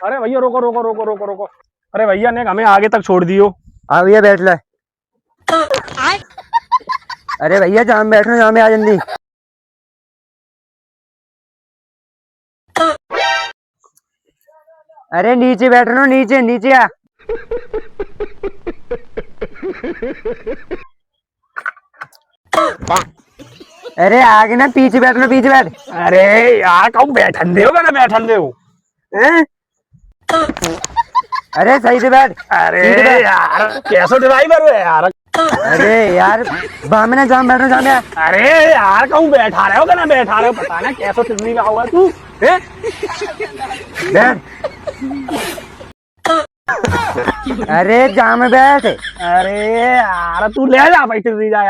अरे भैया रोको रोको रोको रोको रोको। अरे भैया ने हमें आगे तक छोड़ दियो। हाँ भैया बैठ ले। अरे भैया जहाँ बैठो जहाँ में आ जल्दी। अरे नीचे बैठो नीचे नीचे आ। अरे आगे ना पीछे बैठो पीछे बैठ। अरे यार कहूँ बैठन दे ना बैठन दे। अरे सही से बैठ। अरे यार कैसे ड्राइवर है यार। अरे यार बामने जहाँ बैठो जहाँ में। अरे यार कहूँ बैठा रहे हो क्या ना बैठा रहे हो पता ना कैसे तिजली में होगा तू। बैठ। अरे जहाँ में बैठ। अरे यार तू ले जा भाई तिजली जा।